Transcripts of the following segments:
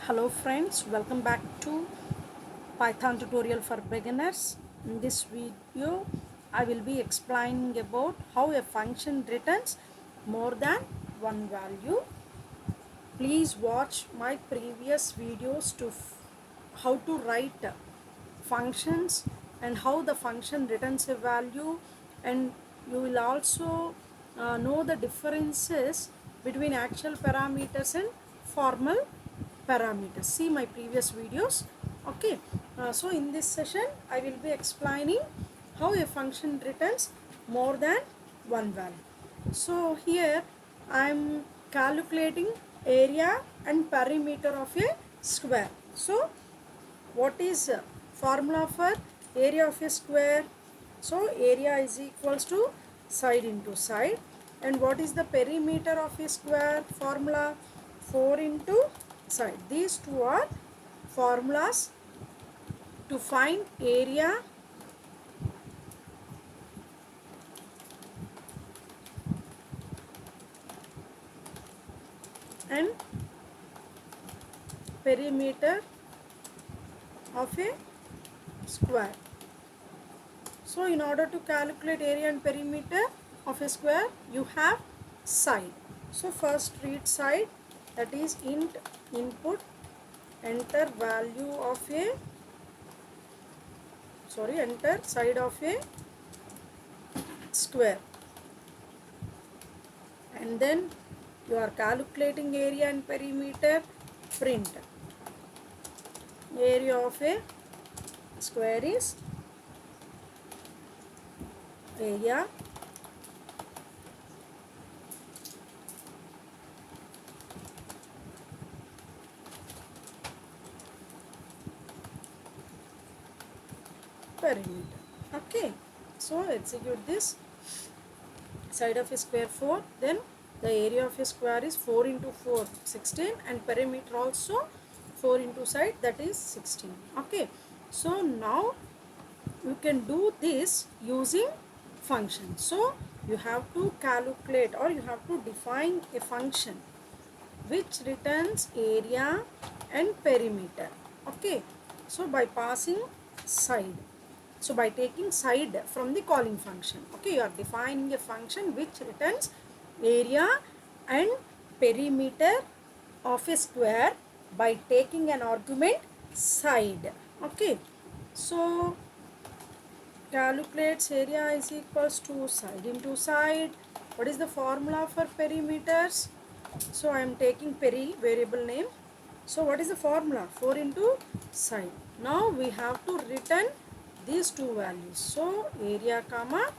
Hello friends, welcome back to Python tutorial for beginners. In this video, I will be explaining about how a function returns more than one value. Please watch my previous videos to how to write functions and how the function returns a value, and you will also know the differences between actual parameters and formal parameters. See my previous videos. Okay, so in this session I will be explaining how a function returns more than one value. So here I am calculating area and perimeter of a square. So what is formula for area of a square? So area is equals to side into side. And what is the perimeter of a square? Formula 4 into side. These two are formulas to find area and perimeter of a square. So in order to calculate area and perimeter of a square, you have side. So first read side, that is int input enter value of a enter side of a square, and then you are calculating area and perimeter. Print area of a square is area perimeter. Okay, so execute this. Side of a square 4, then the area of a square is 4 into 4 16, and perimeter also 4 into side, that is 16. Okay, so now you can do this using function. So you have to calculate, or you have to define a function which returns area and perimeter. Okay, so by passing side, so by taking side from the calling function, okay, you are defining a function which returns area and perimeter of a square by taking an argument side. Okay, so calculates area is equals to side into side. What is the formula for perimeters? So I am taking peri variable name. So what is the formula? 4 into side. Now we have to return these two values. So area comma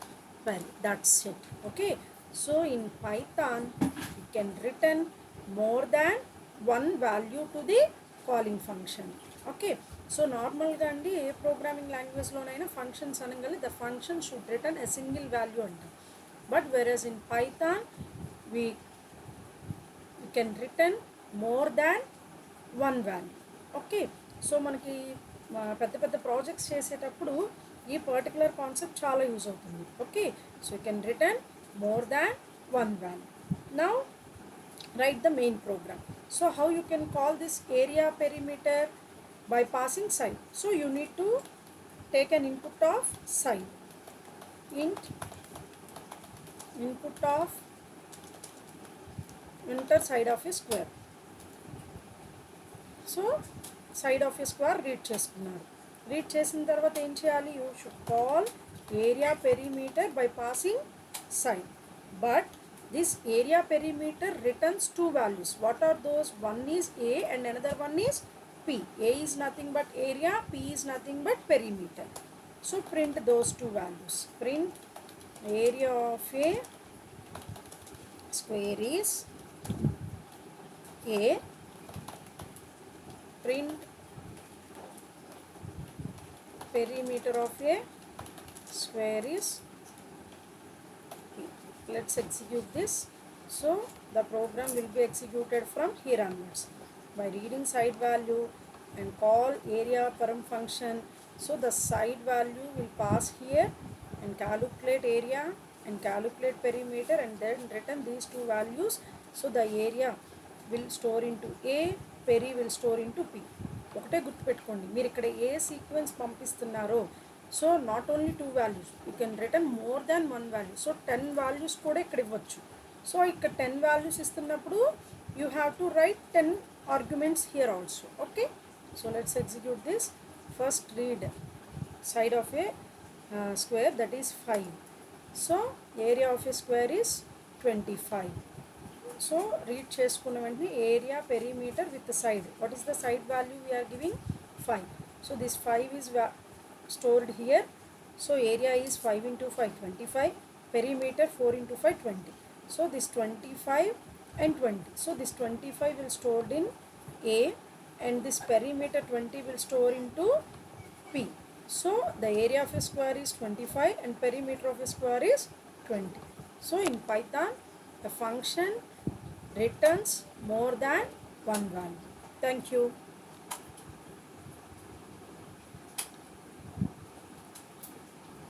peri. That's it. Okay. So in Python you can return more than one value to the calling function. Okay. So normally అండి ఏ programming లాంగ్వేజ్లోనైనా functions అనగానే the function should return a single value అంటాం. But whereas in Python we can return more than one value. Okay, so మనకి పెద్ద పెద్ద projects చేసేటప్పుడు ఈ particular concept చాలా use అవుతుంది. Okay, so you can return more than one value. Now write the main program. So how you can call this area perimeter? By passing side. So you need to take an input of side. Int input of enter side of a square. So side of a square read చేసుకున్నారు. Read చేసిన తర్వాత ఏం చేయాలి? You should call area perimeter by passing side. But this area perimeter returns two values. What are those? One is A and another one is P. A is nothing but area, P is nothing but perimeter. So print those two values. Print area of a square is a, print perimeter of a square is p. Let's execute this. So the program will be executed from here onwards by reading side value and call area param function. So the side value will pass here and calculate area and calculate perimeter and then return these two values. So the area will store into a pair will store into P. ఒకటే గుర్తుపెట్టుకోండి, మీరు ఇక్కడ ఏ sequence పంపిస్తున్నారో, so not only 2 values, you can return more than 1 value. So 10 values కూడా ఇక్కడ ఇవ్వచ్చు. So ఇక్కడ 10 వాల్యూస్ ఇస్తున్నప్పుడు you have to write 10 arguments here also. Okay, so let's execute this. First read side of a square, that is 5. So area of a square is 25. So read చేసుకున్న వెంటనే area, perimeter with the side. What is the side value we are giving? 5. So this 5 is stored here. So area is 5 into 5, 25. Perimeter 4 into 5, 20. So this 25 and 20. So this 25 will stored in A, and this perimeter 20 will store into P. So the area of a square is 25 and perimeter of a square is 20. So in Python, the function returns more than one value. Thank you.